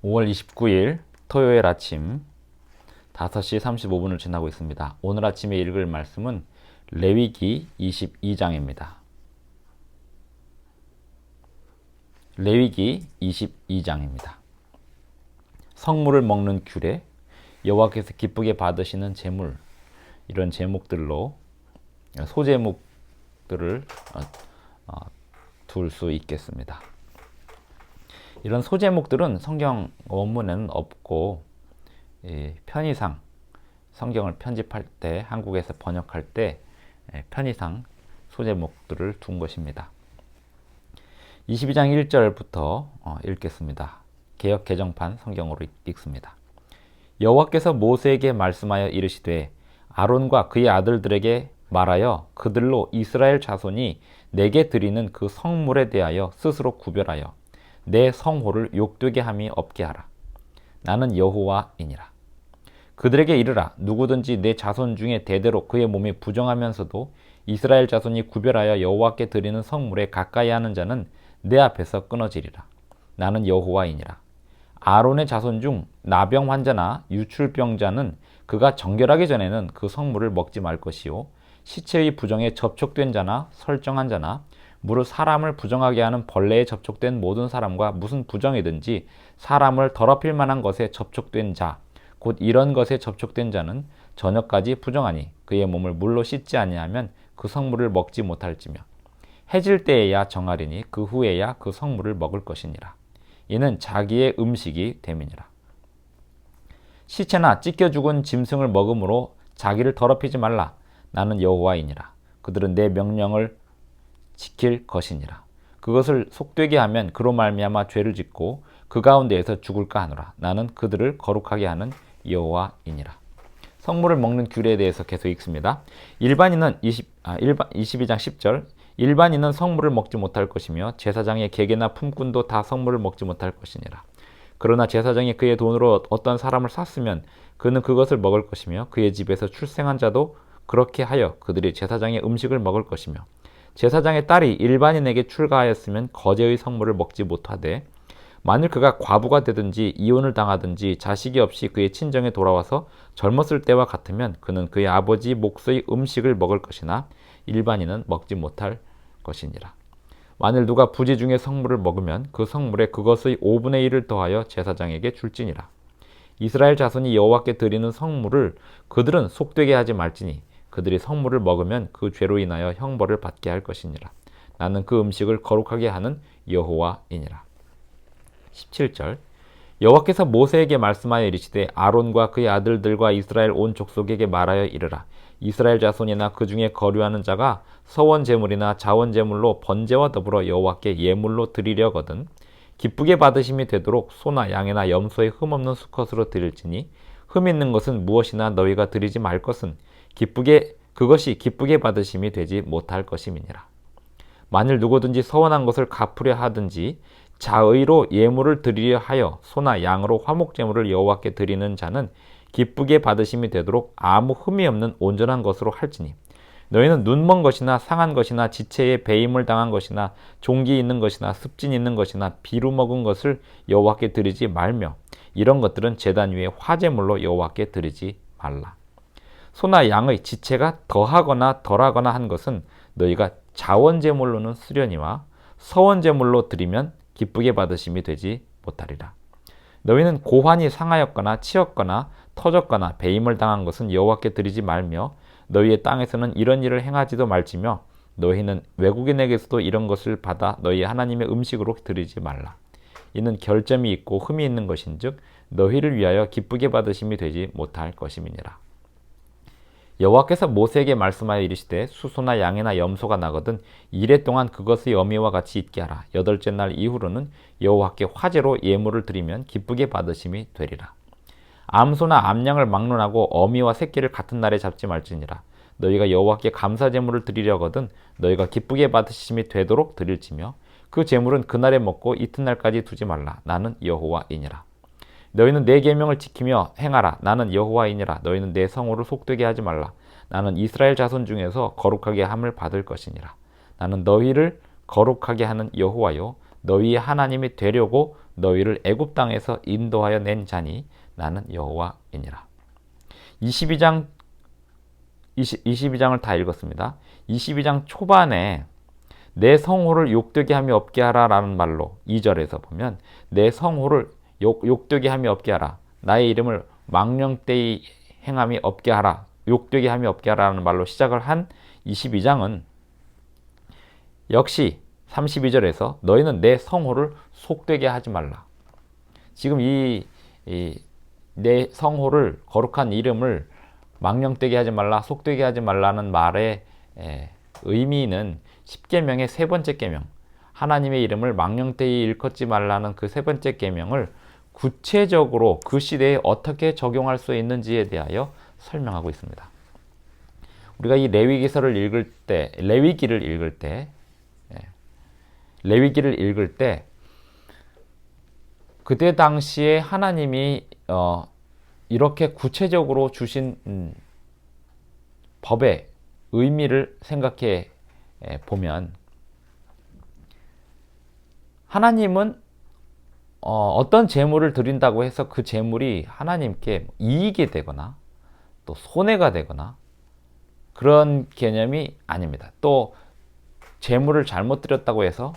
5월 29일 토요일 아침 5시 35분을 지나고 있습니다. 오늘 아침에 읽을 말씀은 레위기 22장입니다. 레위기 22장입니다. 성물을 먹는 규례, 여호와께서 기쁘게 받으시는 제물, 이런 제목들로 소제목들을 둘 수 있겠습니다. 이런 소제목들은 성경 원문에는 없고 편의상 성경을 편집할 때, 한국에서 번역할 때 편의상 소제목들을 둔 것입니다. 22장 1절부터 읽겠습니다. 개역 개정판 성경으로 읽습니다. 여호와께서 모세에게 말씀하여 이르시되 아론과 그의 아들들에게 말하여 그들로 이스라엘 자손이 내게 드리는 그 성물에 대하여 스스로 구별하여 내 성호를 욕되게 함이 없게 하라. 나는 여호와이니라. 그들에게 이르라. 누구든지 내 자손 중에 대대로 그의 몸이 부정하면서도 이스라엘 자손이 구별하여 여호와께 드리는 성물에 가까이 하는 자는 내 앞에서 끊어지리라. 나는 여호와이니라. 아론의 자손 중 나병 환자나 유출병자는 그가 정결하기 전에는 그 성물을 먹지 말 것이요, 시체의 부정에 접촉된 자나 설정한 자나 무릇 사람을 부정하게 하는 벌레에 접촉된 모든 사람과 무슨 부정이든지 사람을 더럽힐 만한 것에 접촉된 자, 곧 이런 것에 접촉된 자는 저녁까지 부정하니 그의 몸을 물로 씻지 아니하면 그 성물을 먹지 못할지며 해질 때에야 정하리니 그 후에야 그 성물을 먹을 것이니라. 이는 자기의 음식이 됨이니라. 시체나 찢겨 죽은 짐승을 먹음으로 자기를 더럽히지 말라. 나는 여호와이니라. 그들은 내 명령을 지킬 것이니라. 그것을 속되게 하면 그로 말미암아 죄를 짓고 그 가운데에서 죽을까 하노라. 나는 그들을 거룩하게 하는 여호와이니라. 성물을 먹는 규례에 대해서 계속 읽습니다. 22장 10절 일반인은 성물을 먹지 못할 것이며 제사장의 계계나 품꾼도 다 성물을 먹지 못할 것이니라. 그러나 제사장이 그의 돈으로 어떤 사람을 샀으면 그는 그것을 먹을 것이며 그의 집에서 출생한 자도 그렇게 하여 그들이 제사장의 음식을 먹을 것이며 제사장의 딸이 일반인에게 출가하였으면 거제의 성물을 먹지 못하되 만일 그가 과부가 되든지 이혼을 당하든지 자식이 없이 그의 친정에 돌아와서 젊었을 때와 같으면 그는 그의 아버지 몫의 음식을 먹을 것이나 일반인은 먹지 못할 것이니라. 만일 누가 부지 중에 성물을 먹으면 그 성물에 그것의 5분의 1을 더하여 제사장에게 줄지니라. 이스라엘 자손이 여호와께 드리는 성물을 그들은 속되게 하지 말지니 그들이 성물을 먹으면 그 죄로 인하여 형벌을 받게 할 것이니라. 나는 그 음식을 거룩하게 하는 여호와이니라. 17절 여호와께서 모세에게 말씀하여 이르시되 아론과 그의 아들들과 이스라엘 온 족속에게 말하여 이르라. 이스라엘 자손이나 그 중에 거류하는 자가 서원 제물이나 자원 제물로 번제와 더불어 여호와께 예물로 드리려거든 기쁘게 받으심이 되도록 소나 양이나 염소의 흠없는 수컷으로 드릴지니 흠 있는 것은 무엇이나 너희가 드리지 말 것은 그것이 기쁘게 받으심이 되지 못할 것임이니라. 만일 누구든지 서원한 것을 갚으려 하든지 자의로 예물을 드리려 하여 소나 양으로 화목제물을 여호와께 드리는 자는 기쁘게 받으심이 되도록 아무 흠이 없는 온전한 것으로 할지니 너희는 눈먼 것이나 상한 것이나 지체에 배임을 당한 것이나 종기 있는 것이나 습진 있는 것이나 비루 먹은 것을 여호와께 드리지 말며 이런 것들은 제단 위에 화제물로 여호와께 드리지 말라. 소나 양의 지체가 더하거나 덜하거나 한 것은 너희가 자원제물로는 수련이와 서원제물로 드리면 기쁘게 받으심이 되지 못하리라. 너희는 고환이 상하였거나 치였거나 터졌거나 배임을 당한 것은 여호와께 드리지 말며 너희의 땅에서는 이런 일을 행하지도 말지며 너희는 외국인에게서도 이런 것을 받아 너희 하나님의 음식으로 드리지 말라. 이는 결점이 있고 흠이 있는 것인즉 너희를 위하여 기쁘게 받으심이 되지 못할 것임이니라. 여호와께서 모세에게 말씀하여 이르시되 수소나 양이나 염소가 나거든 이래 동안 그것의 어미와 같이 있게 하라. 8째 날 이후로는 여호와께 화제로 예물을 드리면 기쁘게 받으심이 되리라. 암소나 암양을 막론하고 어미와 새끼를 같은 날에 잡지 말지니라. 너희가 여호와께 감사 제물을 드리려거든 너희가 기쁘게 받으심이 되도록 드릴지며 그 제물은 그날에 먹고 이튿날까지 두지 말라. 나는 여호와이니라. 너희는 내 계명을 지키며 행하라. 나는 여호와이니라. 너희는 내 성호를 속되게 하지 말라. 나는 이스라엘 자손 중에서 거룩하게 함을 받을 것이니라. 나는 너희를 거룩하게 하는 여호와요 너희 하나님이 되려고 너희를 애굽 땅에서 인도하여 낸 자니 나는 여호와이니라. 22장을 다 읽었습니다. 22장 초반에 내 성호를 욕되게 함이 없게 하라 라는 말로 2절에서 보면 내 성호를 욕되게 함이 없게 하라, 나의 이름을 망령되이 행함이 없게 하라, 욕되게 함이 없게 하라 라는 말로 시작을 한 22장은 역시 32절에서 너희는 내 성호를 속되게 하지 말라. 지금 내 성호를, 거룩한 이름을 망령되게 하지 말라, 속되게 하지 말라는 말의 의미는 10계명의 세 번째 계명, 하나님의 이름을 망령되이 일컫지 말라는 그 세 번째 계명을 구체적으로 그 시대에 어떻게 적용할 수 있는지에 대하여 설명하고 있습니다. 우리가 이 레위기를 읽을 때 그때 당시에 하나님이 이렇게 구체적으로 주신 법의 의미를 생각해 보면, 하나님은 어떤 제물을 드린다고 해서 그 제물이 하나님께 이익이 되거나 또 손해가 되거나 그런 개념이 아닙니다. 또 제물을 잘못 드렸다고 해서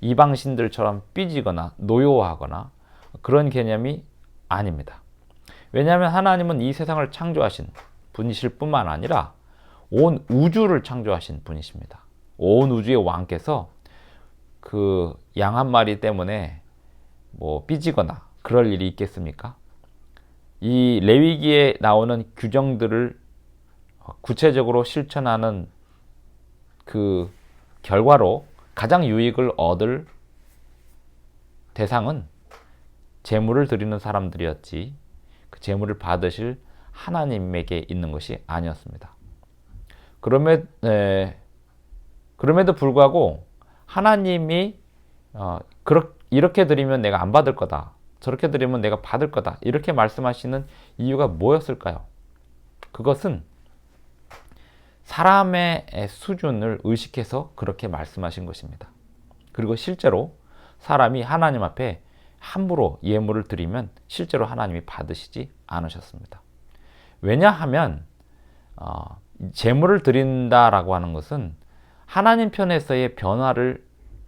이방신들처럼 삐지거나 노여워하거나 그런 개념이 아닙니다. 왜냐하면 하나님은 이 세상을 창조하신 분이실 뿐만 아니라 온 우주를 창조하신 분이십니다. 온 우주의 왕께서 그 양 한 마리 때문에 삐지거나 그럴 일이 있겠습니까? 이 레위기에 나오는 규정들을 구체적으로 실천하는 그 결과로 가장 유익을 얻을 대상은 제물을 드리는 사람들이었지, 그 제물을 받으실 하나님에게 있는 것이 아니었습니다. 그럼에도 불구하고 하나님이 이렇게 드리면 내가 안 받을 거다, 저렇게 드리면 내가 받을 거다, 이렇게 말씀하시는 이유가 뭐였을까요? 그것은 사람의 수준을 의식해서 그렇게 말씀하신 것입니다. 그리고 실제로 사람이 하나님 앞에 함부로 예물을 드리면 실제로 하나님이 받으시지 않으셨습니다. 왜냐하면 제물을 드린다라고 하는 것은 하나님 편에서의 변화를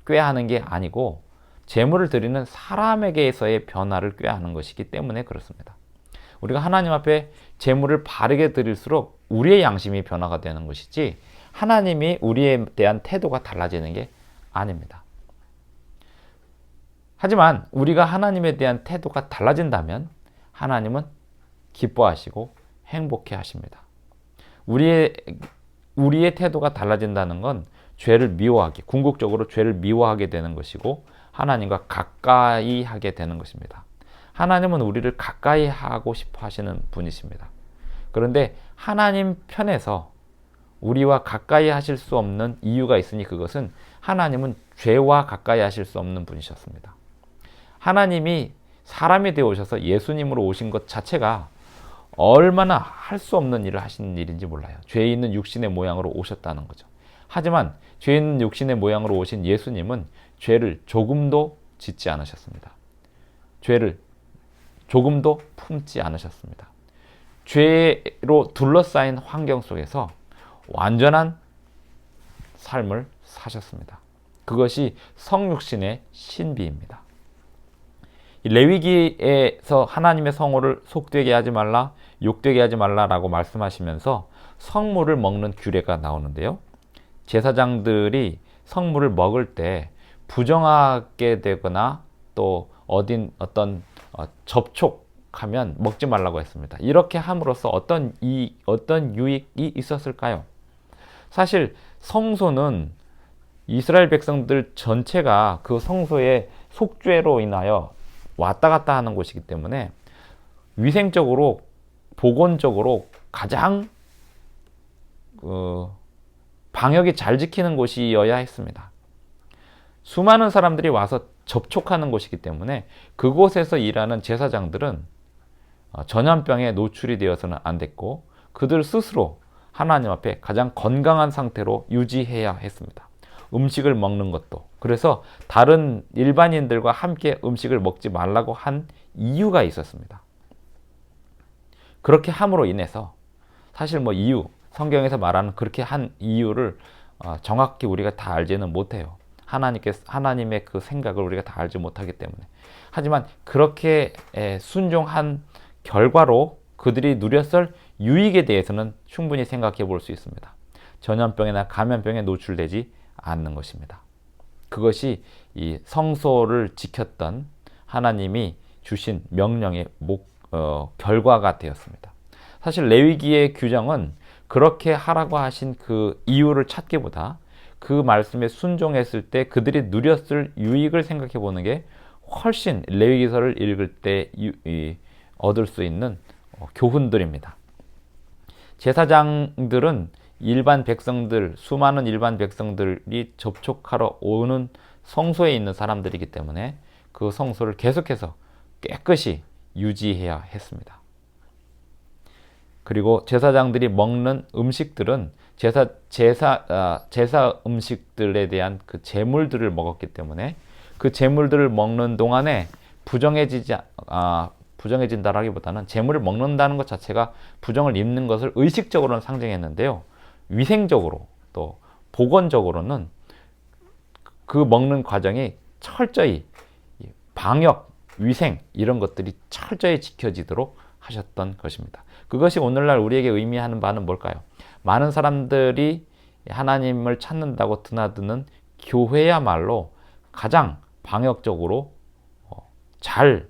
꾀하는 게 아니고 제물을 드리는 사람에게서의 변화를 꾀하는 것이기 때문에 그렇습니다. 우리가 하나님 앞에 제물을 바르게 드릴수록 우리의 양심이 변화가 되는 것이지 하나님이 우리에 대한 태도가 달라지는 게 아닙니다. 하지만 우리가 하나님에 대한 태도가 달라진다면 하나님은 기뻐하시고 행복해 하십니다. 우리의 태도가 달라진다는 건 죄를 미워하게, 궁극적으로 죄를 미워하게 되는 것이고 하나님과 가까이 하게 되는 것입니다. 하나님은 우리를 가까이 하고 싶어 하시는 분이십니다. 그런데 하나님 편에서 우리와 가까이 하실 수 없는 이유가 있으니 그것은 하나님은 죄와 가까이 하실 수 없는 분이셨습니다. 하나님이 사람이 되어 오셔서 예수님으로 오신 것 자체가 얼마나 할 수 없는 일을 하시는 일인지 몰라요. 죄 있는 육신의 모양으로 오셨다는 거죠. 하지만 죄 있는 육신의 모양으로 오신 예수님은 죄를 조금도 짓지 않으셨습니다. 죄를 조금도 품지 않으셨습니다. 죄로 둘러싸인 환경 속에서 완전한 삶을 사셨습니다. 그것이 성육신의 신비입니다. 레위기에서 하나님의 성호를 속되게 하지 말라, 욕되게 하지 말라라고 말씀하시면서 성물을 먹는 규례가 나오는데요. 제사장들이 성물을 먹을 때 부정하게 되거나 또 어떤 접촉하면 먹지 말라고 했습니다. 이렇게 함으로써 어떤 유익이 있었을까요? 사실 성소는 이스라엘 백성들 전체가 그 성소의 속죄로 인하여 왔다 갔다 하는 곳이기 때문에 위생적으로, 보건적으로 가장 방역이 잘 지키는 곳이어야 했습니다. 수많은 사람들이 와서 접촉하는 곳이기 때문에 그곳에서 일하는 제사장들은 전염병에 노출이 되어서는 안 됐고 그들 스스로 하나님 앞에 가장 건강한 상태로 유지해야 했습니다. 음식을 먹는 것도 그래서 다른 일반인들과 함께 음식을 먹지 말라고 한 이유가 있었습니다. 그렇게 함으로 인해서 사실 이유, 성경에서 말하는 그렇게 한 이유를 정확히 우리가 다 알지는 못해요. 하나님의 그 생각을 우리가 다 알지 못하기 때문에. 하지만 그렇게 순종한 결과로 그들이 누렸을 유익에 대해서는 충분히 생각해 볼 수 있습니다. 전염병이나 감염병에 노출되지 않는 것입니다. 그것이 이 성소를 지켰던 하나님이 주신 명령의 결과가 되었습니다. 사실 레위기의 규정은 그렇게 하라고 하신 그 이유를 찾기보다 그 말씀에 순종했을 때 그들이 누렸을 유익을 생각해 보는 게 훨씬 레위기서를 읽을 때 얻을 수 있는 교훈들입니다. 제사장들은 일반 백성들, 수많은 일반 백성들이 접촉하러 오는 성소에 있는 사람들이기 때문에 그 성소를 계속해서 깨끗이 유지해야 했습니다. 그리고 제사장들이 먹는 음식들은 제사 음식들에 대한 그 제물들을 먹었기 때문에 그 제물들을 먹는 동안에 부정해진다라기보다는 제물을 먹는다는 것 자체가 부정을 입는 것을 의식적으로는 상징했는데요. 위생적으로 또 보건적으로는 그 먹는 과정이 철저히 방역, 위생 이런 것들이 철저히 지켜지도록 하셨던 것입니다. 그것이 오늘날 우리에게 의미하는 바는 뭘까요? 많은 사람들이 하나님을 찾는다고 드나드는 교회야말로 가장 방역적으로 잘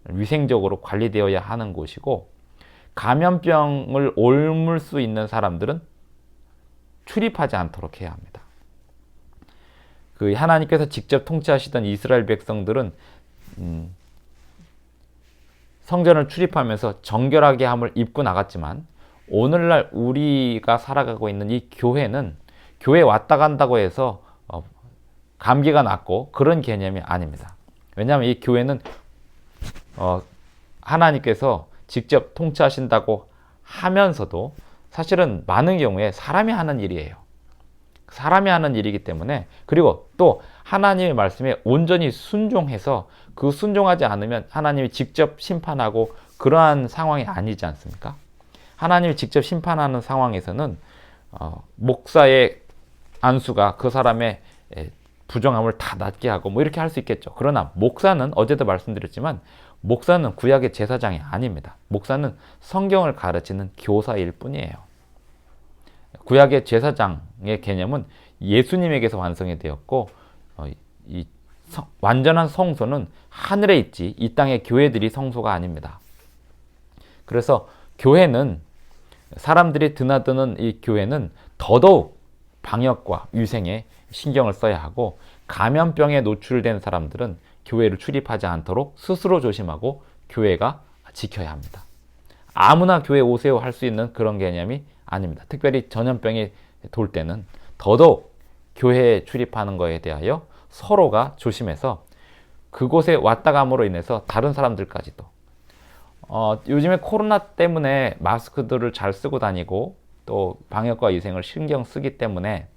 위생적으로 관리되어야 하는 곳이고, 감염병을 옮을 수 있는 사람들은 출입하지 않도록 해야 합니다. 그 하나님께서 직접 통치하시던 이스라엘 백성들은 성전을 출입하면서 정결하게 함을 입고 나갔지만, 오늘날 우리가 살아가고 있는 이 교회는 교회 왔다 간다고 해서 감기가 낫고 그런 개념이 아닙니다. 왜냐하면 이 교회는 하나님께서 직접 통치하신다고 하면서도 사실은 많은 경우에 사람이 하는 일이에요. 사람이 하는 일이기 때문에, 그리고 또 하나님의 말씀에 온전히 순종해서 그 순종하지 않으면 하나님이 직접 심판하고 그러한 상황이 아니지 않습니까? 하나님이 직접 심판하는 상황에서는 목사의 안수가 그 사람의 부정함을 다 낫게 하고 이렇게 할 수 있겠죠. 그러나 목사는, 어제도 말씀드렸지만, 목사는 구약의 제사장이 아닙니다. 목사는 성경을 가르치는 교사일 뿐이에요. 구약의 제사장의 개념은 예수님에게서 완성이 되었고, 이 완전한 성소는 하늘에 있지 이 땅의 교회들이 성소가 아닙니다. 그래서 교회는, 사람들이 드나드는 이 교회는 더더욱 방역과 위생에 신경을 써야 하고, 감염병에 노출된 사람들은 교회를 출입하지 않도록 스스로 조심하고 교회가 지켜야 합니다. 아무나 교회 오세요 할 수 있는 그런 개념이 아닙니다. 특별히 전염병이 돌 때는 더더욱 교회에 출입하는 것에 대하여 서로가 조심해서 그곳에 왔다 감으로 인해서 다른 사람들까지도 요즘에 코로나 때문에 마스크들을 잘 쓰고 다니고 또 방역과 위생을 신경 쓰기 때문에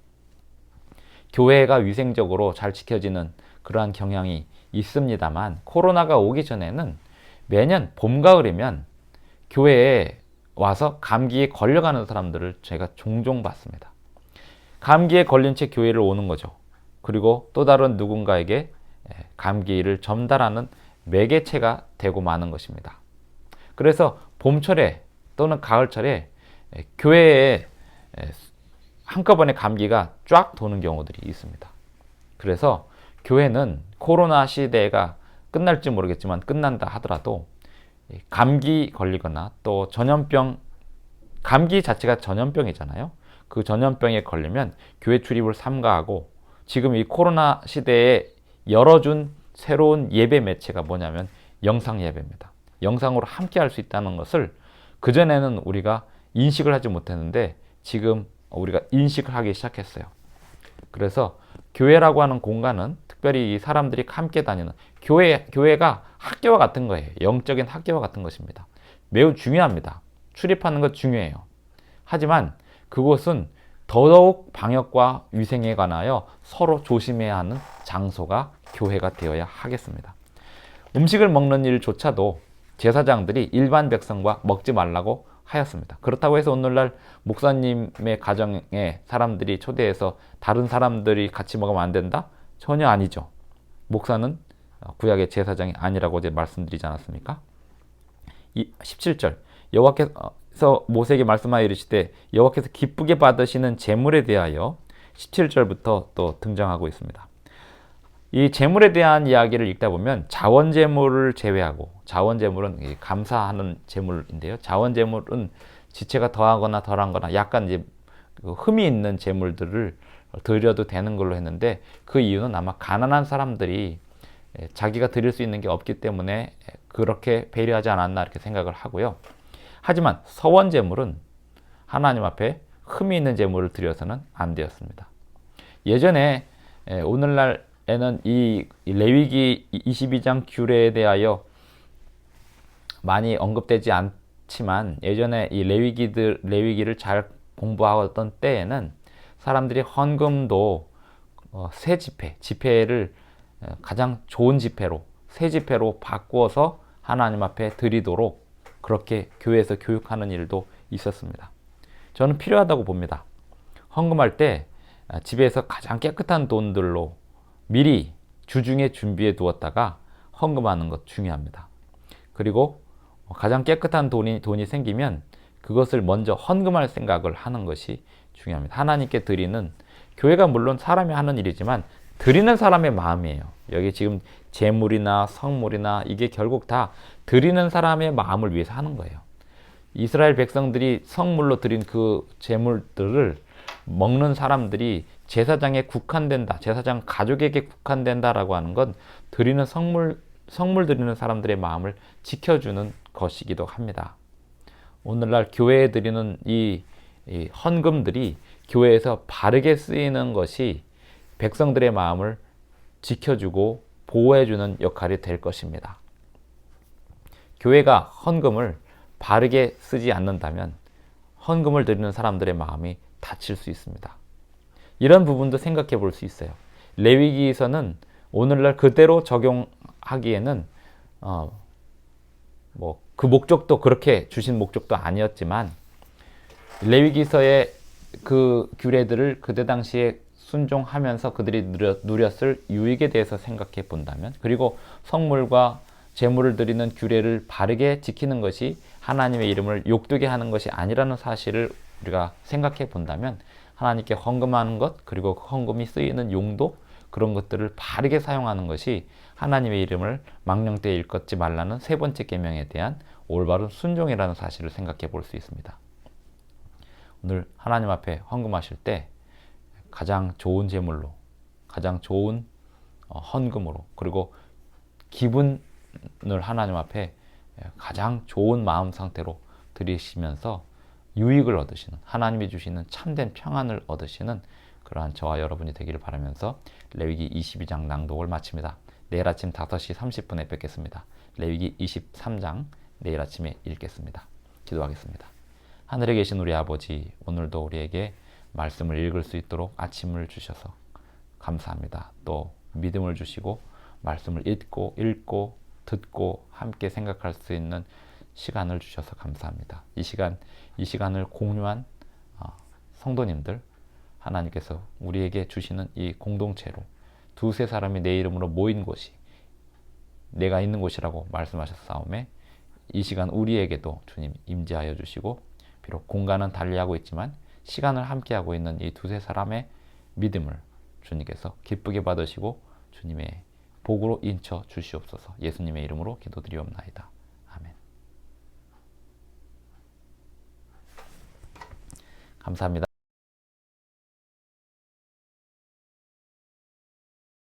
교회가 위생적으로 잘 지켜지는 그러한 경향이 있습니다만, 코로나가 오기 전에는 매년 봄, 가을이면 교회에 와서 감기에 걸려가는 사람들을 제가 종종 봤습니다. 감기에 걸린 채 교회를 오는 거죠. 그리고 또 다른 누군가에게 감기를 전달하는 매개체가 되고 마는 것입니다. 그래서 봄철에 또는 가을철에 교회에 한꺼번에 감기가 쫙 도는 경우들이 있습니다. 그래서 교회는 코로나 시대가 끝날지 모르겠지만 끝난다 하더라도 감기 걸리거나 또 전염병, 감기 자체가 전염병이잖아요. 그 전염병에 걸리면 교회 출입을 삼가하고, 지금 이 코로나 시대에 열어준 새로운 예배 매체가 뭐냐면 영상 예배입니다. 영상으로 함께 할 수 있다는 것을 그전에는 우리가 인식을 하지 못했는데 지금 우리가 인식을 하기 시작했어요. 그래서 교회라고 하는 공간은, 특별히 이 사람들이 함께 다니는 교회가 학교와 같은 거예요. 영적인 학교와 같은 것입니다. 매우 중요합니다. 출입하는 것 중요해요. 하지만 그곳은 더더욱 방역과 위생에 관하여 서로 조심해야 하는 장소가 교회가 되어야 하겠습니다. 음식을 먹는 일조차도 제사장들이 일반 백성과 먹지 말라고 하였습니다. 그렇다고 해서 오늘날 목사님의 가정에 사람들이 초대해서 다른 사람들이 같이 먹으면 안 된다? 전혀 아니죠. 목사는 구약의 제사장이 아니라고 이제 말씀드리지 않았습니까? 17절 여호와께서 모세에게 말씀하여 이르시되 여호와께서 기쁘게 받으시는 제물에 대하여 17절부터 또 등장하고 있습니다. 이 제물에 대한 이야기를 읽다 보면 자원제물을 제외하고, 자원제물은 감사하는 제물인데요. 자원제물은 지체가 더하거나 덜한거나 약간 이제 흠이 있는 제물들을 드려도 되는 걸로 했는데, 그 이유는 아마 가난한 사람들이 자기가 드릴 수 있는 게 없기 때문에 그렇게 배려하지 않았나 이렇게 생각을 하고요. 하지만 서원제물은 하나님 앞에 흠이 있는 제물을 드려서는 안 되었습니다. 예전에 오늘날에는 이 레위기 22장 규례에 대하여 많이 언급되지 않지만, 예전에 이 레위기를 잘 공부하던 때에는 사람들이 헌금도 새 지폐를 가장 좋은 지폐로, 새 지폐로 바꾸어서 하나님 앞에 드리도록 그렇게 교회에서 교육하는 일도 있었습니다. 저는 필요하다고 봅니다. 헌금할 때 집에서 가장 깨끗한 돈들로 미리 주중에 준비해 두었다가 헌금하는 것 중요합니다. 그리고 가장 깨끗한 돈이 생기면 그것을 먼저 헌금할 생각을 하는 것이 중요합니다. 하나님께 드리는, 교회가 물론 사람이 하는 일이지만 드리는 사람의 마음이에요. 여기 지금 제물이나 성물이나 이게 결국 다 드리는 사람의 마음을 위해서 하는 거예요. 이스라엘 백성들이 성물로 드린 그 제물들을 먹는 사람들이 제사장에 국한된다, 제사장 가족에게 국한된다라고 하는 건 드리는 성물 드리는 사람들의 마음을 지켜주는 것이기도 합니다. 오늘날 교회에 드리는 이 헌금들이 교회에서 바르게 쓰이는 것이 백성들의 마음을 지켜주고 보호해주는 역할이 될 것입니다. 교회가 헌금을 바르게 쓰지 않는다면 헌금을 드리는 사람들의 마음이 다칠 수 있습니다. 이런 부분도 생각해 볼 수 있어요. 레위기에서는 오늘날 그대로 적용하기에는 그 목적도 그렇게 주신 목적도 아니었지만, 레위기서의 그 규례들을 그때 당시에 순종하면서 그들이 누렸을 유익에 대해서 생각해 본다면, 그리고 성물과 제물을 드리는 규례를 바르게 지키는 것이 하나님의 이름을 욕되게 하는 것이 아니라는 사실을 우리가 생각해 본다면, 하나님께 헌금하는 것, 그리고 헌금이 쓰이는 용도, 그런 것들을 바르게 사용하는 것이 하나님의 이름을 망령되이 일컫지 말라는 세 번째 계명에 대한 올바른 순종이라는 사실을 생각해 볼 수 있습니다. 오늘 하나님 앞에 헌금하실 때 가장 좋은 제물로, 가장 좋은 헌금으로, 그리고 기분을 하나님 앞에 가장 좋은 마음 상태로 드리시면서 유익을 얻으시는, 하나님이 주시는 참된 평안을 얻으시는 그러한 저와 여러분이 되기를 바라면서 레위기 22장 낭독을 마칩니다. 내일 아침 5시 30분에 뵙겠습니다. 레위기 23장 내일 아침에 읽겠습니다. 기도하겠습니다. 하늘에 계신 우리 아버지, 오늘도 우리에게 말씀을 읽을 수 있도록 아침을 주셔서 감사합니다. 또 믿음을 주시고 말씀을 읽고 듣고 함께 생각할 수 있는 시간을 주셔서 감사합니다. 이 시간을 공유한 성도님들, 하나님께서 우리에게 주시는 이 공동체로 두세 사람이 내 이름으로 모인 곳이 내가 있는 곳이라고 말씀하셨사오매, 이 시간 우리에게도 주님 임재하여 주시고, 비록 공간은 달리하고 있지만 시간을 함께하고 있는 이 두세 사람의 믿음을 주님께서 기쁘게 받으시고 주님의 복으로 인쳐 주시옵소서. 예수님의 이름으로 기도드리옵나이다. 아멘. 감사합니다.